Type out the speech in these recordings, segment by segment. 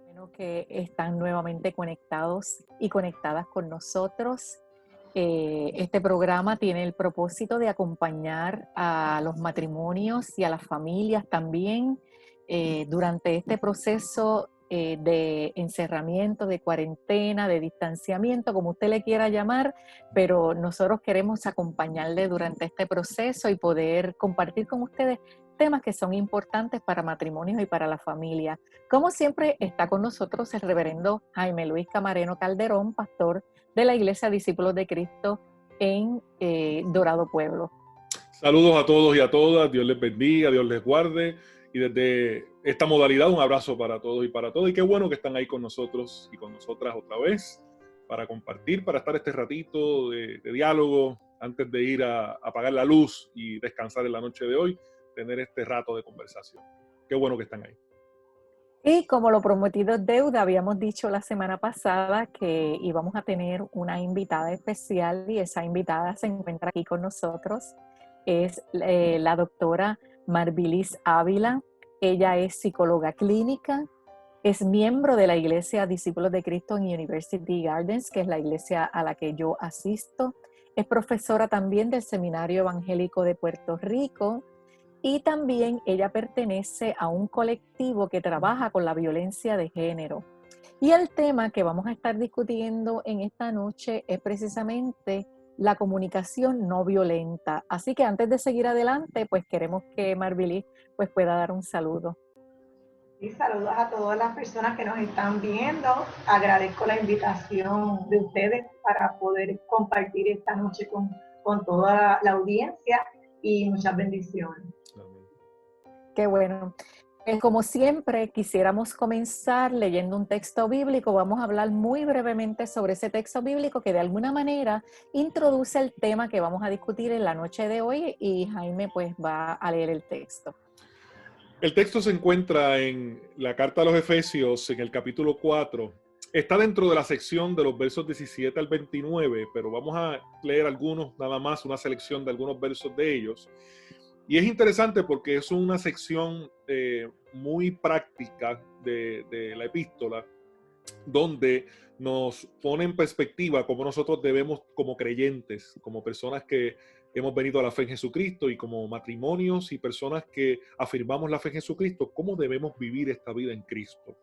Bueno, que están nuevamente conectados y conectadas con nosotros. Este programa tiene el propósito de acompañar a los matrimonios y a las familias también durante este proceso de encerramiento, de cuarentena, de distanciamiento, como usted le quiera llamar, pero nosotros queremos acompañarle durante este proceso y poder compartir con ustedes temas que son importantes para matrimonios y para la familia. Como siempre, está con nosotros el reverendo Jaime Luis Camareno Calderón, pastor de la Iglesia Discípulos de Cristo en Dorado Pueblo. Saludos a todos y a todas, Dios les bendiga, Dios les guarde, y desde esta modalidad un abrazo para todos y para todas, y qué bueno que están ahí con nosotros y con nosotras otra vez para compartir, para estar este ratito de diálogo antes de ir a apagar la luz y descansar en la noche de hoy, tener este rato de conversación. Qué bueno que están ahí. Y como lo prometido es deuda, habíamos dicho la semana pasada que íbamos a tener una invitada especial y esa invitada se encuentra aquí con nosotros. Es la doctora Marbilis Ávila. Ella es psicóloga clínica, es miembro de la Iglesia Discípulos de Cristo en University Gardens, que es la iglesia a la que yo asisto. Es profesora también del Seminario Evangélico de Puerto Rico. Y también ella pertenece a un colectivo que trabaja con la violencia de género. Y el tema que vamos a estar discutiendo en esta noche es precisamente la comunicación no violenta. Así que antes de seguir adelante, pues queremos que Marbilis pues pueda dar un saludo. Y saludos a todas las personas que nos están viendo. Agradezco la invitación de ustedes para poder compartir esta noche con toda la audiencia y muchas bendiciones. Qué bueno. Como siempre, quisiéramos comenzar leyendo un texto bíblico. Vamos a hablar muy brevemente sobre ese texto bíblico que de alguna manera introduce el tema que vamos a discutir en la noche de hoy y Jaime pues va a leer el texto. El texto se encuentra en la carta a los Efesios, en el capítulo 4. Está dentro de la sección de los versos 17 al 29, pero vamos a leer algunos, nada más, una selección de algunos versos de ellos. Y es interesante porque es una sección muy práctica de la epístola, donde nos pone en perspectiva cómo nosotros debemos, como creyentes, como personas que hemos venido a la fe en Jesucristo y como matrimonios y personas que afirmamos la fe en Jesucristo, cómo debemos vivir esta vida en Cristo.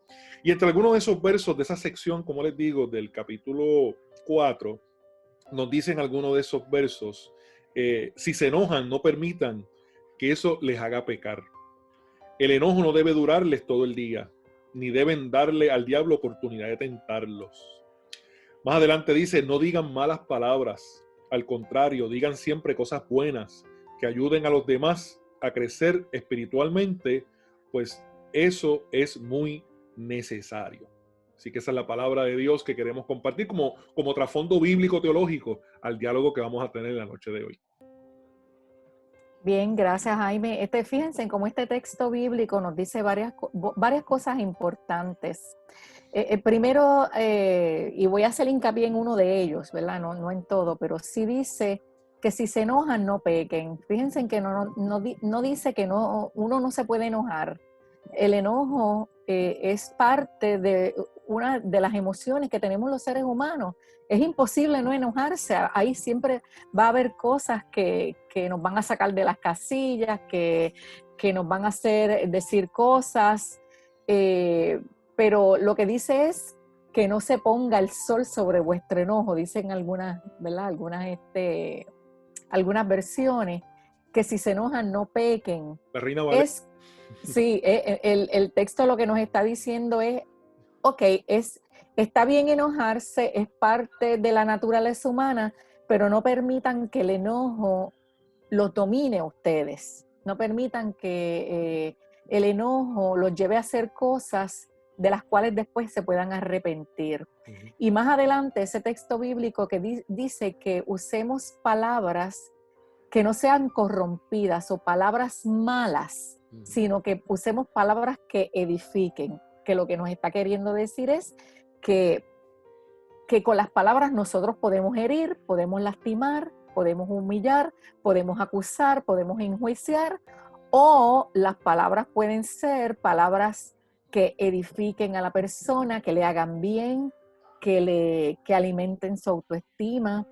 Y entre algunos de esos versos de esa sección, como les digo, del capítulo 4, nos dicen algunos de esos versos, si se enojan, no permitan que eso les haga pecar. El enojo no debe durarles todo el día, ni deben darle al diablo oportunidad de tentarlos. Más adelante dice, no digan malas palabras, al contrario, digan siempre cosas buenas, que ayuden a los demás a crecer espiritualmente, pues eso es muy necesario. Así que esa es la palabra de Dios que queremos compartir como trasfondo bíblico teológico al diálogo que vamos a tener en la noche de hoy. Bien, gracias Jaime. Fíjense en cómo este texto bíblico nos dice varias cosas importantes. Primero, y voy a hacer hincapié en uno de ellos, ¿verdad? No en todo, pero sí dice que si se enojan, no pequen. Fíjense en que no dice que uno no se puede enojar. El enojo es parte de una de las emociones que tenemos los seres humanos. Es imposible no enojarse. Ahí siempre va a haber cosas que nos van a sacar de las casillas, que nos van a hacer decir cosas. Pero lo que dice es que no se ponga el sol sobre vuestro enojo, dicen algunas, ¿verdad? Algunas versiones, que si se enojan no pequen. La Reina Valera. Sí, el texto lo que nos está diciendo es, está bien enojarse, es parte de la naturaleza humana, pero no permitan que el enojo los domine a ustedes. No permitan que el enojo los lleve a hacer cosas de las cuales después se puedan arrepentir. Uh-huh. Y más adelante ese texto bíblico que dice que usemos palabras que no sean corrompidas o palabras malas, uh-huh, sino que usemos palabras que edifiquen, que lo que nos está queriendo decir es que con las palabras nosotros podemos herir, podemos lastimar, podemos humillar, podemos acusar, podemos enjuiciar, o las palabras pueden ser palabras que edifiquen a la persona, que le hagan bien, que alimenten su autoestima,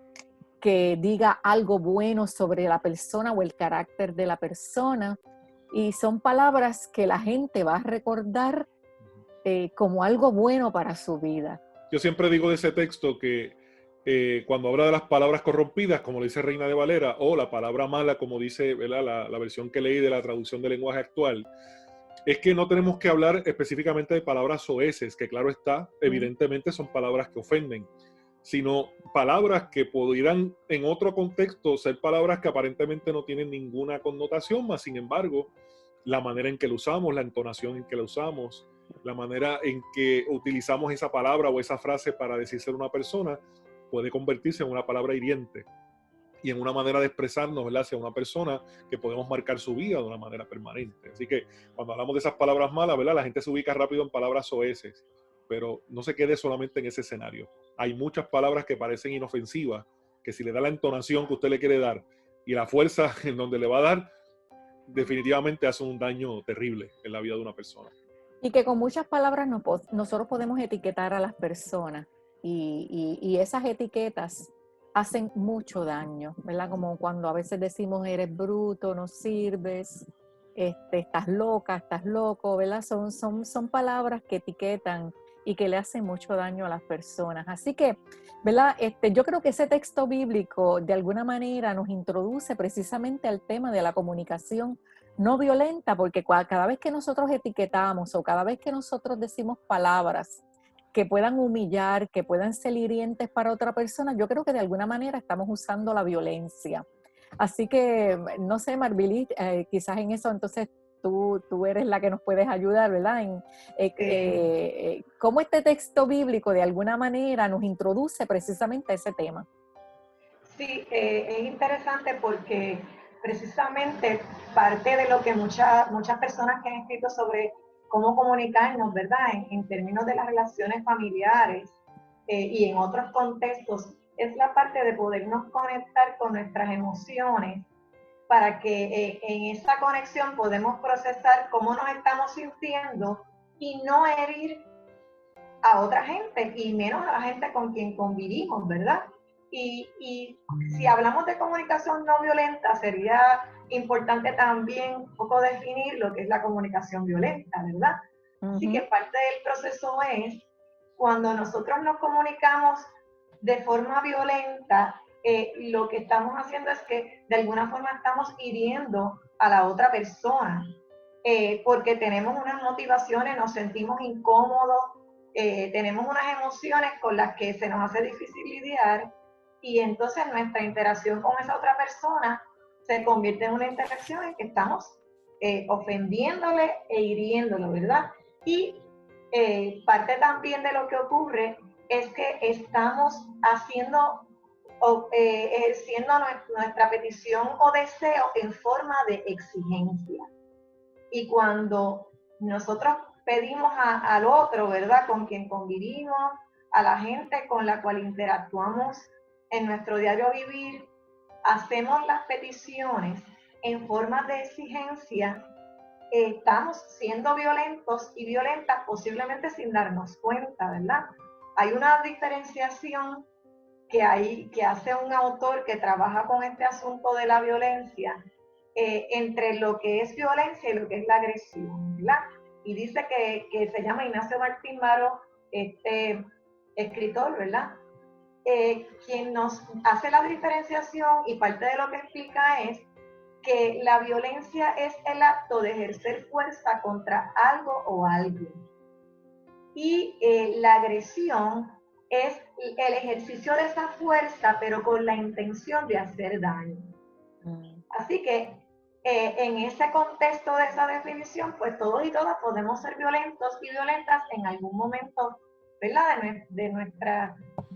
que diga algo bueno sobre la persona o el carácter de la persona. Y son palabras que la gente va a recordar como algo bueno para su vida. Yo siempre digo de ese texto que cuando habla de las palabras corrompidas, como le dice Reina de Valera, o la palabra mala, como dice, ¿verdad?, la versión que leí de la traducción del lenguaje actual, es que no tenemos que hablar específicamente de palabras soeces, que claro está, evidentemente son palabras que ofenden, sino palabras que pudieran en otro contexto ser palabras que aparentemente no tienen ninguna connotación, mas sin embargo, la manera en que lo usamos, la entonación en que la usamos, la manera en que utilizamos esa palabra o esa frase para decirse a una persona, puede convertirse en una palabra hiriente y en una manera de expresarnos, ¿verdad?, hacia una persona que podemos marcar su vida de una manera permanente. Así que cuando hablamos de esas palabras malas, ¿verdad?, la gente se ubica rápido en palabras soeces, pero no se quede solamente en ese escenario. Hay muchas palabras que parecen inofensivas, que si le da la entonación que usted le quiere dar y la fuerza en donde le va a dar, definitivamente hace un daño terrible en la vida de una persona. Y que con muchas palabras nosotros podemos etiquetar a las personas y esas etiquetas hacen mucho daño, ¿verdad? Como cuando a veces decimos eres bruto, no sirves, estás loca, estás loco, ¿verdad? Son palabras que etiquetan y que le hacen mucho daño a las personas. Así que, ¿verdad? Yo creo que ese texto bíblico de alguna manera nos introduce precisamente al tema de la comunicación no violenta, porque cada vez que nosotros etiquetamos o cada vez que nosotros decimos palabras que puedan humillar, que puedan ser hirientes para otra persona, yo creo que de alguna manera estamos usando la violencia. Así que, no sé, Marbilis, quizás en eso entonces tú eres la que nos puedes ayudar, ¿verdad? Cómo este texto bíblico de alguna manera nos introduce precisamente a ese tema. Sí, es interesante porque precisamente parte de lo que muchas personas que han escrito sobre cómo comunicarnos, ¿verdad? En términos de las relaciones familiares y en otros contextos, es la parte de podernos conectar con nuestras emociones para que en esa conexión podemos procesar cómo nos estamos sintiendo y no herir a otra gente y menos a la gente con quien convivimos, ¿verdad? Y si hablamos de comunicación no violenta, sería importante también un poco definir lo que es la comunicación violenta, ¿verdad? Uh-huh. Así que parte del proceso es cuando nosotros nos comunicamos de forma violenta, lo que estamos haciendo es que de alguna forma estamos hiriendo a la otra persona, porque tenemos unas motivaciones, nos sentimos incómodos, tenemos unas emociones con las que se nos hace difícil lidiar y entonces nuestra interacción con esa otra persona se convierte en una interacción en que estamos ofendiéndole e hiriéndolo, ¿verdad? Y parte también de lo que ocurre es que estamos ejerciendo nuestra petición o deseo en forma de exigencia. Y cuando nosotros pedimos al otro, ¿verdad?, con quien convivimos, a la gente con la cual interactuamos en nuestro diario vivir, hacemos las peticiones en forma de exigencia, estamos siendo violentos y violentas posiblemente sin darnos cuenta, ¿verdad? Hay una diferenciación que hace un autor que trabaja con este asunto de la violencia entre lo que es violencia y lo que es la agresión, ¿verdad? Y dice que se llama Ignacio Martín Maró, este escritor, ¿verdad? Quien nos hace la diferenciación y parte de lo que explica es que la violencia es el acto de ejercer fuerza contra algo o alguien. Y la agresión es el ejercicio de esa fuerza, pero con la intención de hacer daño. Así que en ese contexto de esa definición, pues todos y todas podemos ser violentos y violentas en algún momento, ¿verdad? De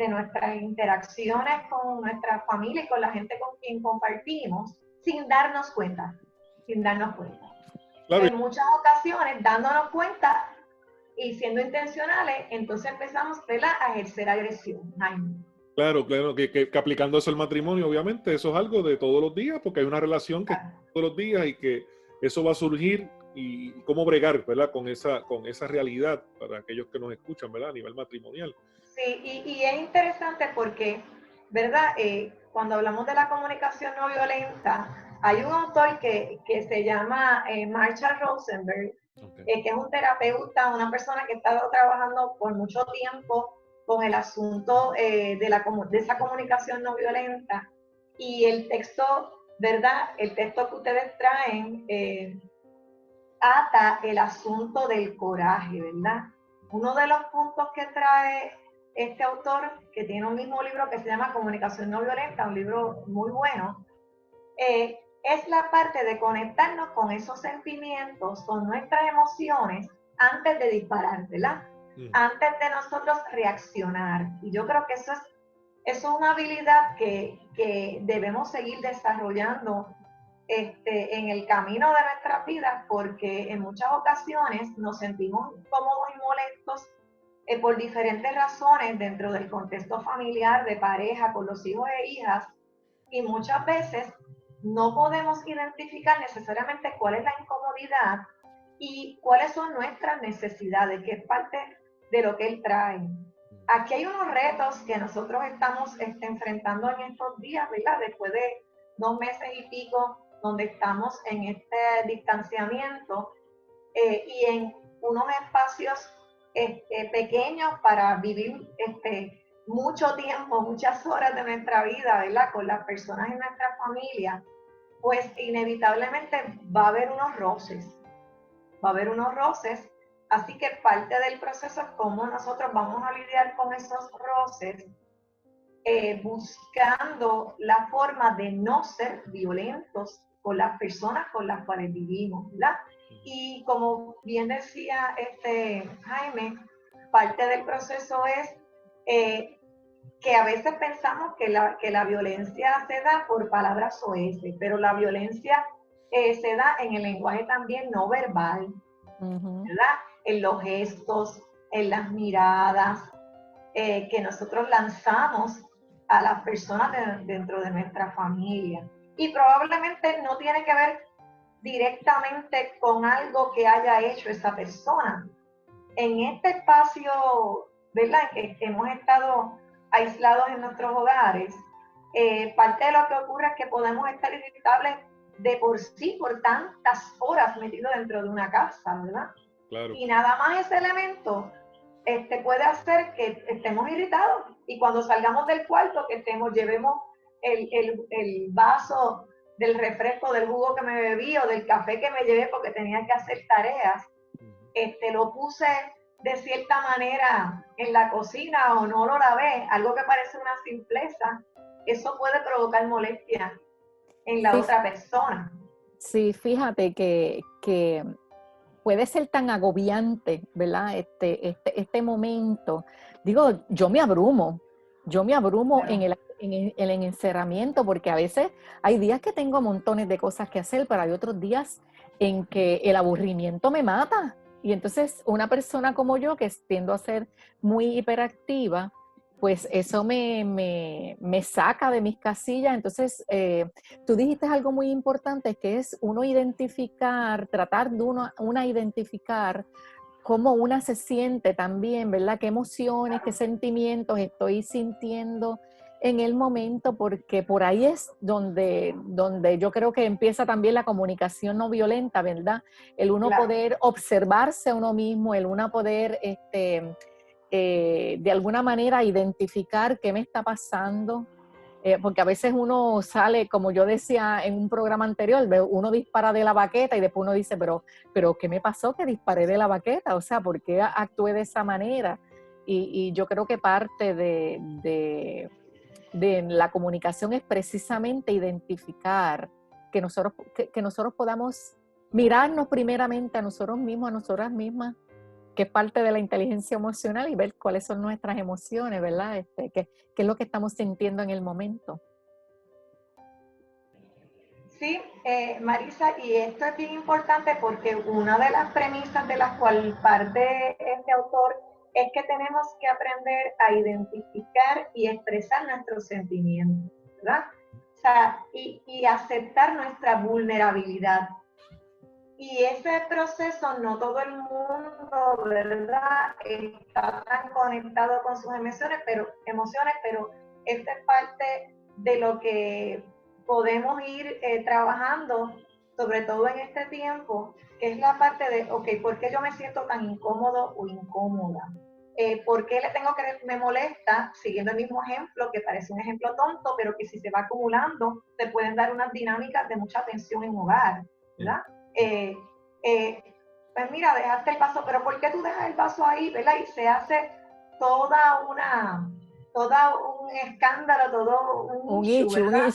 nuestras interacciones con nuestra familia y con la gente con quien compartimos, sin darnos cuenta. Claro. En muchas ocasiones, dándonos cuenta y siendo intencionales, entonces empezamos, ¿verdad?, a ejercer agresión. Claro, que aplicando eso al matrimonio, obviamente, eso es algo de todos los días, porque hay una relación que es todos los días y que eso va a surgir y cómo bregar, ¿verdad? Con esa realidad para aquellos que nos escuchan, ¿verdad? A nivel matrimonial. Sí, y es interesante porque, ¿verdad? Cuando hablamos de la comunicación no violenta, hay un autor que se llama Marshall Rosenberg, Okay. que es un terapeuta, una persona que ha estado trabajando por mucho tiempo con el asunto de esa comunicación no violenta. Y el texto, ¿verdad? El texto que ustedes traen ata el asunto del coraje, ¿verdad? Uno de los puntos que trae este autor, que tiene un mismo libro que se llama Comunicación no violenta, un libro muy bueno, es la parte de conectarnos con esos sentimientos, con nuestras emociones, antes de disparar, ¿verdad? Antes de nosotros reaccionar. Y yo creo que eso es una habilidad que debemos seguir desarrollando en el camino de nuestras vidas, porque en muchas ocasiones nos sentimos incómodos y molestos por diferentes razones dentro del contexto familiar, de pareja, con los hijos e hijas, y muchas veces no podemos identificar necesariamente cuál es la incomodidad y cuáles son nuestras necesidades, que es parte de lo que él trae. Aquí hay unos retos que nosotros estamos enfrentando en estos días, ¿verdad? Después de 2 meses y pico donde estamos en este distanciamiento y en unos espacios pequeños para vivir mucho tiempo, muchas horas de nuestra vida, ¿verdad? Con las personas en nuestra familia, pues inevitablemente va a haber unos roces. Va a haber unos roces, así que parte del proceso es cómo nosotros vamos a lidiar con esos roces, buscando la forma de no ser violentos con las personas con las cuales vivimos, ¿verdad? Y como bien decía Jaime, parte del proceso es que a veces pensamos que la violencia se da por palabras soeces, pero la violencia se da en el lenguaje también no verbal, ¿verdad? En los gestos, en las miradas que nosotros lanzamos a las personas dentro de nuestra familia. Y probablemente no tiene que ver directamente con algo que haya hecho esa persona. En este espacio, ¿verdad?, que hemos estado aislados en nuestros hogares, parte de lo que ocurre es que podemos estar irritables de por sí por tantas horas metidos dentro de una casa, ¿verdad? Claro. Y nada más ese elemento puede hacer que estemos irritados y cuando salgamos del cuarto que llevemos el vaso del refresco, del jugo que me bebí o del café que me llevé porque tenía que hacer tareas, lo puse de cierta manera en la cocina o no lo lavé, algo que parece una simpleza, eso puede provocar molestia en la otra persona. Sí, fíjate que puede ser tan agobiante, ¿verdad? Este momento. Digo, yo me abrumo claro. en el encerramiento, porque a veces hay días que tengo montones de cosas que hacer, pero hay otros días en que el aburrimiento me mata. Y entonces una persona como yo, que tiendo a ser muy hiperactiva, pues eso me saca de mis casillas. Entonces, tú dijiste algo muy importante, que es uno identificar, tratar de una identificar cómo una se siente también, ¿verdad? Qué emociones, qué sentimientos estoy sintiendo en el momento, porque por ahí es donde yo creo que empieza también la comunicación no violenta, ¿verdad? El uno Claro. poder observarse a uno mismo, el uno poder de alguna manera identificar qué me está pasando, porque a veces uno sale, como yo decía en un programa anterior, uno dispara de la baqueta y después uno dice, pero ¿qué me pasó que disparé de la baqueta? O sea, ¿por qué actué de esa manera? Y yo creo que parte de la comunicación es precisamente identificar que nosotros podamos mirarnos primeramente a nosotros mismos, a nosotras mismas, que es parte de la inteligencia emocional, y ver cuáles son nuestras emociones, ¿verdad? ¿Qué es lo que estamos sintiendo en el momento? Sí, Marisa, y esto es bien importante porque una de las premisas de las cuales parte este autor es que tenemos que aprender a identificar y expresar nuestros sentimientos, ¿verdad? O sea, y aceptar nuestra vulnerabilidad. Y ese proceso no todo el mundo, ¿verdad?, está tan conectado con sus emociones, pero esta es parte de lo que podemos ir trabajando, sobre todo en este tiempo, que es la parte de, ok, ¿por qué yo me siento tan incómodo o incómoda? ¿Por qué me molesta, siguiendo el mismo ejemplo, que parece un ejemplo tonto, pero que si se va acumulando, se pueden dar unas dinámicas de mucha tensión en hogar, ¿verdad? Pues mira, dejaste el vaso, pero ¿por qué tú dejas el vaso ahí, verdad? Y se hace todo un escándalo, todo un issue, ¿verdad?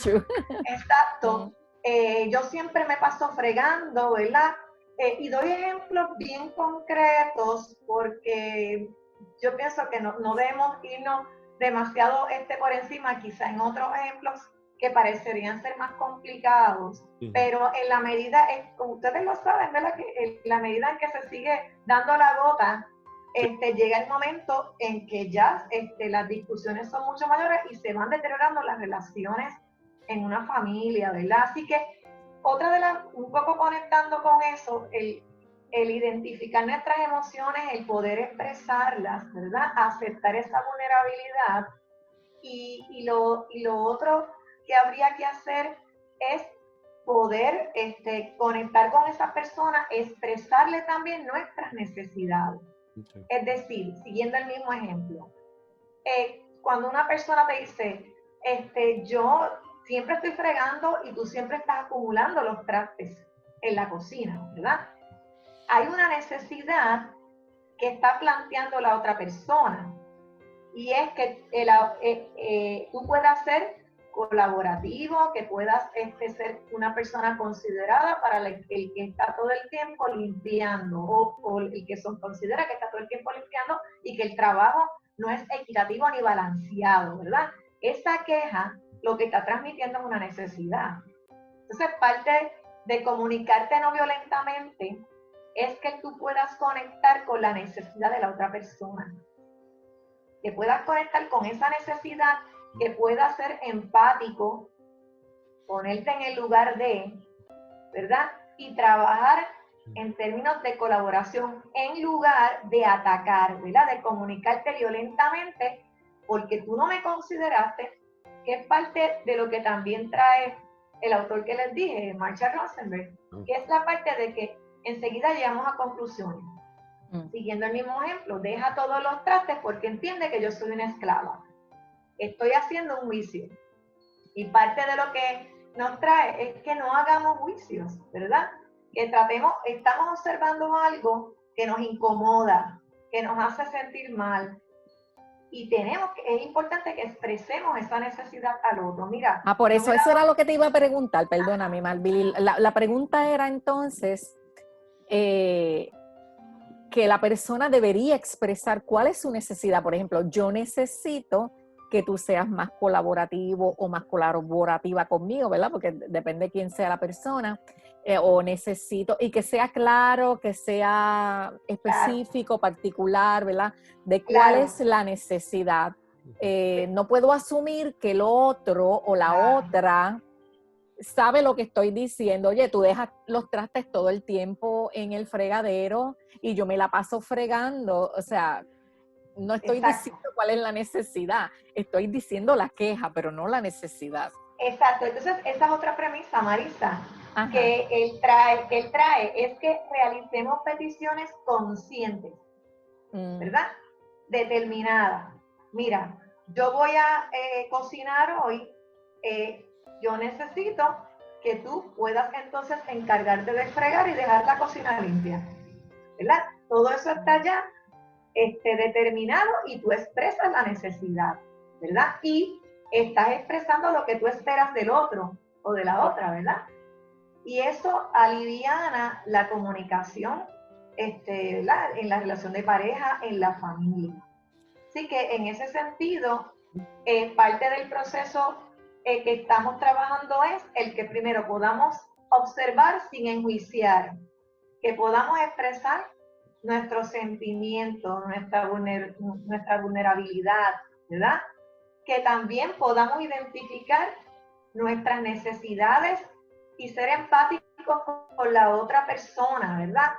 Exacto. Yo siempre me paso fregando, ¿verdad? Y doy ejemplos bien concretos porque yo pienso que no debemos irnos demasiado por encima, quizá en otros ejemplos que parecerían ser más complicados, pero en la medida, ustedes lo saben, ¿verdad? Que en la medida en que se sigue dando la gota, llega el momento en que ya las discusiones son mucho mayores y se van deteriorando las relaciones en una familia, ¿verdad? Así que un poco conectando con eso, el identificar nuestras emociones, el poder expresarlas, ¿verdad? Aceptar esa vulnerabilidad y lo otro que habría que hacer es poder conectar con esa persona, expresarle también nuestras necesidades. Okay. Es decir, siguiendo el mismo ejemplo, cuando una persona te dice, yo siempre estoy fregando y tú siempre estás acumulando los trastes en la cocina, ¿verdad? Hay una necesidad que está planteando la otra persona y es que tú puedas ser colaborativo, que puedas ser una persona considerada para el que está todo el tiempo limpiando o el que considera que está todo el tiempo limpiando y que el trabajo no es equitativo ni balanceado, ¿verdad? Esa queja lo que está transmitiendo es una necesidad. Entonces, parte de comunicarte no violentamente es que tú puedas conectar con la necesidad de la otra persona, que puedas conectar con esa necesidad, que puedas ser empático, ponerte en el lugar de, ¿verdad? Y trabajar en términos de colaboración en lugar de atacar, ¿verdad? De comunicarte violentamente porque tú no me consideraste, que es parte de lo que también trae el autor que les dije, Marshall Rosenberg, que es la parte de que enseguida llegamos a conclusiones. Siguiendo el mismo ejemplo, deja todos los trastes porque entiende que yo soy una esclava. Estoy haciendo un juicio. Y parte de lo que nos trae es que no hagamos juicios, ¿verdad? Que estamos observando algo que nos incomoda, que nos hace sentir mal. Y es importante que expresemos esa necesidad al otro. Mira. Por eso era lo que te iba a preguntar, perdóname, Marvili. La pregunta era entonces que la persona debería expresar cuál es su necesidad. Por ejemplo, yo necesito que tú seas más colaborativo o más colaborativa conmigo, ¿verdad? Porque depende de quién sea la persona. O necesito, y que sea claro, que sea específico, particular, ¿verdad? De cuál es la necesidad. No puedo asumir que el otro o la otra sabe lo que estoy diciendo. Oye, tú dejas los trastes todo el tiempo en el fregadero y yo me la paso fregando. O sea, no estoy diciendo cuál es la necesidad, estoy diciendo la queja, pero no la necesidad. Exacto, entonces esa es otra premisa, Marisa, que él trae, es que realicemos peticiones conscientes, ¿verdad? Determinadas. Mira, yo voy a cocinar hoy, yo necesito que tú puedas entonces encargarte de fregar y dejar la cocina limpia, ¿verdad? Todo eso está ya determinado y tú expresas la necesidad, ¿verdad? Y estás expresando lo que tú esperas del otro o de la otra, ¿verdad? Y eso aliviana la comunicación, ¿verdad? En la relación de pareja, en la familia. Así que en ese sentido, parte del proceso que estamos trabajando es el que primero podamos observar sin enjuiciar, que podamos expresar nuestros sentimientos, nuestra vulnerabilidad, ¿verdad? Que también podamos identificar nuestras necesidades y ser empáticos con la otra persona, ¿verdad?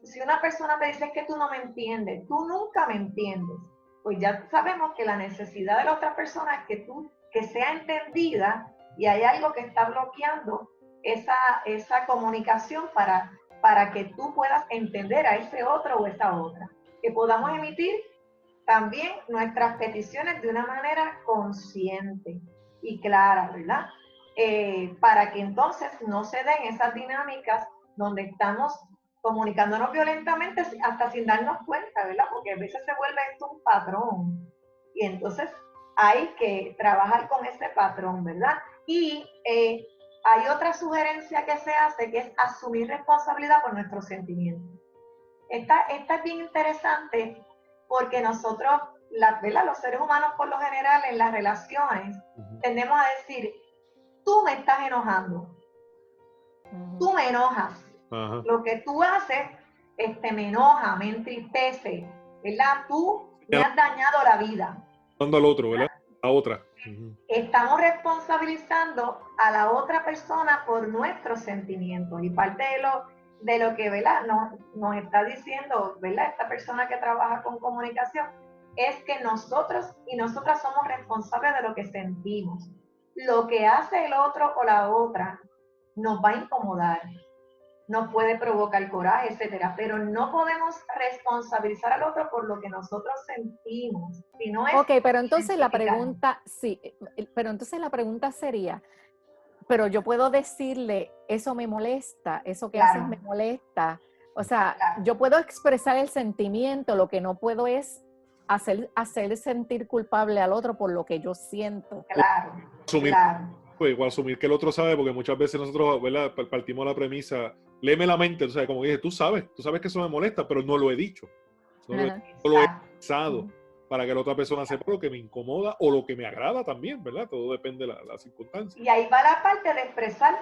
Si una persona te dice que tú no me entiendes, tú nunca me entiendes, pues ya sabemos que la necesidad de la otra persona es que sea entendida, y hay algo que está bloqueando esa comunicación para que tú puedas entender a ese otro o esa otra. Que podamos emitir también nuestras peticiones de una manera consciente y clara, ¿verdad? Para que entonces no se den esas dinámicas donde estamos comunicándonos violentamente hasta sin darnos cuenta, ¿verdad? Porque a veces se vuelve esto un patrón. Y entonces hay que trabajar con ese patrón, ¿verdad? Y hay otra sugerencia que se hace, que es asumir responsabilidad por nuestros sentimientos. Esta es bien interesante porque nosotros, ¿verdad? Los seres humanos por lo general en las relaciones tendemos a decir, tú me estás enojando, tú me enojas, lo que tú haces me enoja, me entristece, ¿verdad? Tú me has dañado la vida. Dando al otro, ¿verdad? A otra. Estamos responsabilizando a la otra persona por nuestros sentimientos, y parte de lo que, ¿verdad?, nos está diciendo, ¿verdad?, esta persona que trabaja con comunicación, es que nosotros y nosotras somos responsables de lo que sentimos. Lo que hace el otro o la otra nos va a incomodar, nos puede provocar coraje, etcétera, pero no podemos responsabilizar al otro por lo que nosotros sentimos. Si no es pero entonces la pregunta, pero entonces la pregunta sería, pero yo puedo decirle, eso me molesta, eso que haces me molesta. O sea, yo puedo expresar el sentimiento, lo que no puedo es hacer sentir culpable al otro por lo que yo siento. Asumir que el otro sabe, porque muchas veces nosotros, ¿verdad?, partimos la premisa, léeme la mente, o sea, como dije, tú sabes que eso me molesta, pero no lo he dicho. No lo he pensado para que la otra persona sepa lo que me incomoda o lo que me agrada también, ¿verdad? Todo depende de la circunstancia. Y ahí va la parte de expresar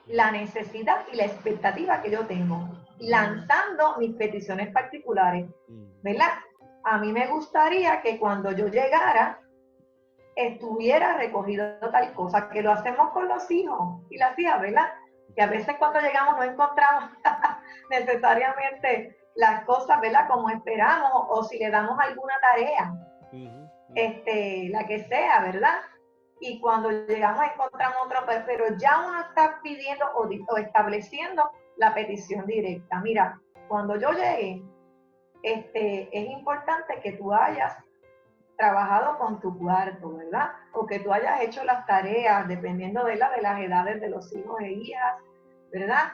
la necesidad y la expectativa que yo tengo, lanzando mis peticiones particulares, ¿verdad? A mí me gustaría que cuando yo llegara estuviera recogido tal cosa, que lo hacemos con los hijos y las hijas, ¿verdad? Que a veces cuando llegamos no encontramos necesariamente las cosas, ¿verdad?, como esperamos, o si le damos alguna tarea, la que sea, ¿verdad? Y cuando llegamos encontramos otro, pero ya uno está pidiendo o estableciendo la petición directa. Mira, cuando yo llegue, es importante que tú hayas trabajado con tu cuarto, ¿verdad? O que tú hayas hecho las tareas, dependiendo de las edades de los hijos e hijas, ¿verdad?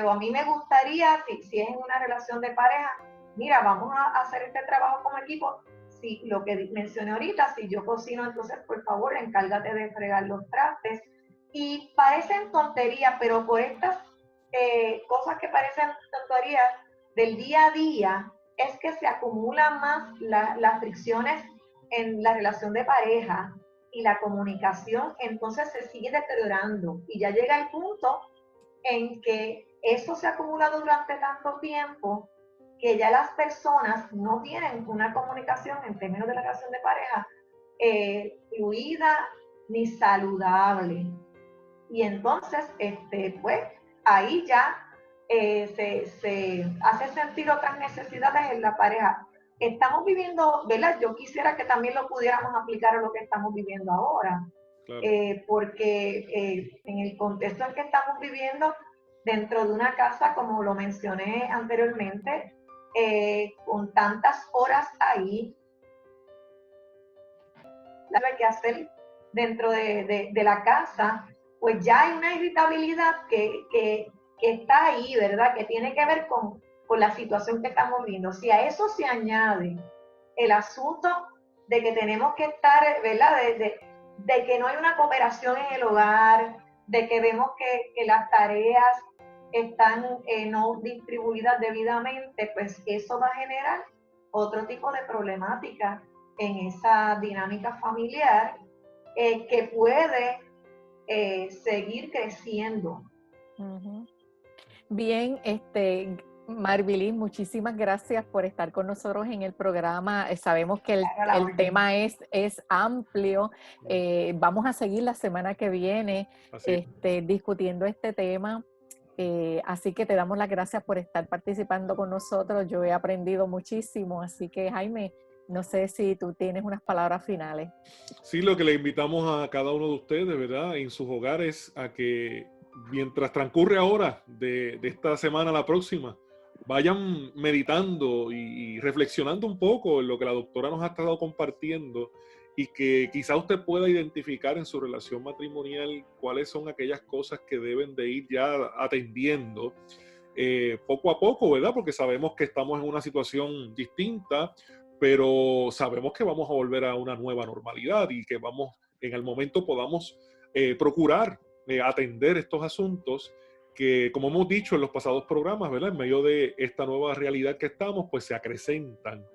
O a mí me gustaría, si es en una relación de pareja, mira, vamos a hacer este trabajo como equipo. Si lo que mencioné ahorita, si yo cocino, entonces por favor encárgate de fregar los trastes. Y parecen tonterías, pero por estas cosas que parecen tonterías del día a día, es que se acumulan más las fricciones en la relación de pareja, y la comunicación entonces se sigue deteriorando, y ya llega el punto en que eso se ha acumulado durante tanto tiempo que ya las personas no tienen una comunicación en términos de la relación de pareja fluida ni saludable. Y entonces, pues, ahí ya se hace sentir otras necesidades en la pareja. Estamos viviendo, ¿verdad? Yo quisiera que también lo pudiéramos aplicar a lo que estamos viviendo ahora. Claro. Porque en el contexto en que estamos viviendo, dentro de una casa, como lo mencioné anteriormente, con tantas horas ahí, hay que hacer dentro de la casa, pues ya hay una irritabilidad que está ahí, ¿verdad? Que tiene que ver con la situación que estamos viendo. Si a eso se añade el asunto de que tenemos que estar, ¿verdad? De que no hay una cooperación en el hogar, de que vemos que las tareas están no distribuidas debidamente, pues eso va a generar otro tipo de problemática en esa dinámica familiar que puede seguir creciendo. Bien, Marbilín, muchísimas gracias por estar con nosotros en el programa. Sabemos que el tema es amplio. Vamos a seguir la semana que viene discutiendo este tema. Así que te damos las gracias por estar participando con nosotros. Yo he aprendido muchísimo, así que Jaime, no sé si tú tienes unas palabras finales. Sí, lo que le invitamos a cada uno de ustedes, ¿verdad? En sus hogares, a que mientras transcurre ahora de esta semana a la próxima, vayan meditando y reflexionando un poco en lo que la doctora nos ha estado compartiendo y que quizá usted pueda identificar en su relación matrimonial cuáles son aquellas cosas que deben de ir ya atendiendo poco a poco, ¿verdad? Porque sabemos que estamos en una situación distinta, pero sabemos que vamos a volver a una nueva normalidad y que vamos, en el momento podamos procurar atender estos asuntos que, como hemos dicho en los pasados programas, ¿verdad? En medio de esta nueva realidad que estamos, pues se acrecentan.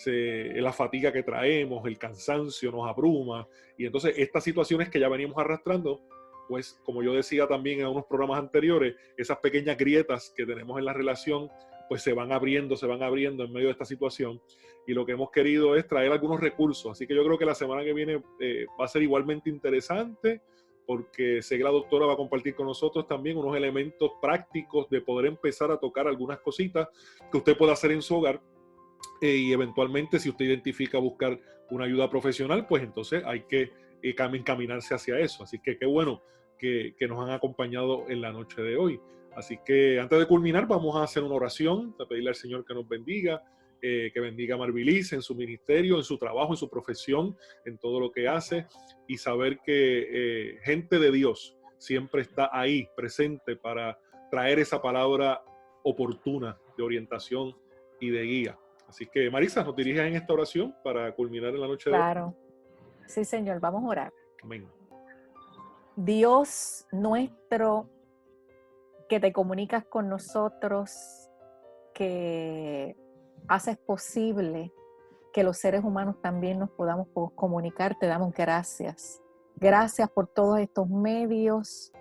La fatiga que traemos, el cansancio nos abruma, y entonces estas situaciones que ya veníamos arrastrando, pues como yo decía también en unos programas anteriores, esas pequeñas grietas que tenemos en la relación, pues se van abriendo en medio de esta situación, y lo que hemos querido es traer algunos recursos. Así que yo creo que la semana que viene va a ser igualmente interesante, porque sé que la doctora va a compartir con nosotros también unos elementos prácticos de poder empezar a tocar algunas cositas que usted pueda hacer en su hogar, y eventualmente si usted identifica buscar una ayuda profesional, pues entonces hay que encaminarse hacia eso. Así que qué bueno que nos han acompañado en la noche de hoy. Así que antes de culminar, vamos a hacer una oración, a pedirle al Señor que nos bendiga, que bendiga a Marvilis en su ministerio, en su trabajo, en su profesión, en todo lo que hace, y saber que gente de Dios siempre está ahí, presente, para traer esa palabra oportuna de orientación y de guía. Así que, Marisa, nos diriges en esta oración para culminar en la noche de hoy. Claro. Sí, Señor, vamos a orar. Amén. Dios nuestro, que te comunicas con nosotros, que haces posible que los seres humanos también nos podamos comunicar, te damos gracias. Gracias por todos estos medios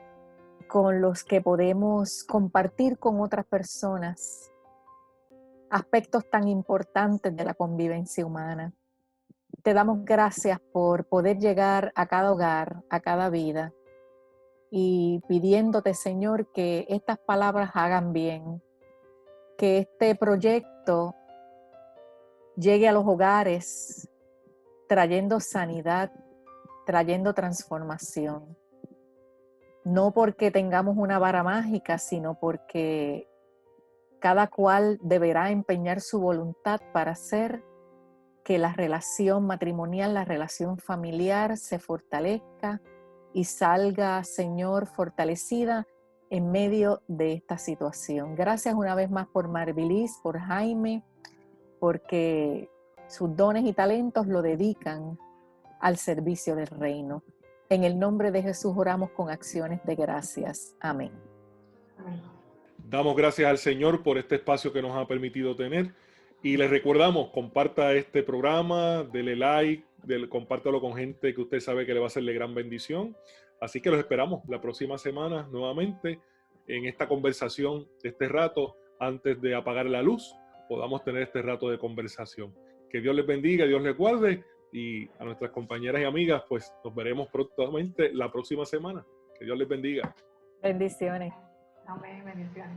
con los que podemos compartir con otras personas aspectos tan importantes de la convivencia humana. Te damos gracias por poder llegar a cada hogar, a cada vida, y pidiéndote, Señor, que estas palabras hagan bien, que este proyecto llegue a los hogares trayendo sanidad, trayendo transformación. No porque tengamos una vara mágica, sino porque cada cual deberá empeñar su voluntad para hacer que la relación matrimonial, la relación familiar se fortalezca y salga, Señor, fortalecida en medio de esta situación. Gracias una vez más por Marvilis, por Jaime, porque sus dones y talentos lo dedican al servicio del reino. En el nombre de Jesús oramos con acciones de gracias. Amén. Damos gracias al Señor por este espacio que nos ha permitido tener. Y les recordamos, comparta este programa, dele like, compártalo con gente que usted sabe que le va a ser de gran bendición. Así que los esperamos la próxima semana nuevamente en esta conversación, este rato, antes de apagar la luz, podamos tener este rato de conversación. Que Dios les bendiga, Dios les guarde, y a nuestras compañeras y amigas, pues nos veremos prontamente la próxima semana. Que Dios les bendiga. Bendiciones. Amén, bendiciones.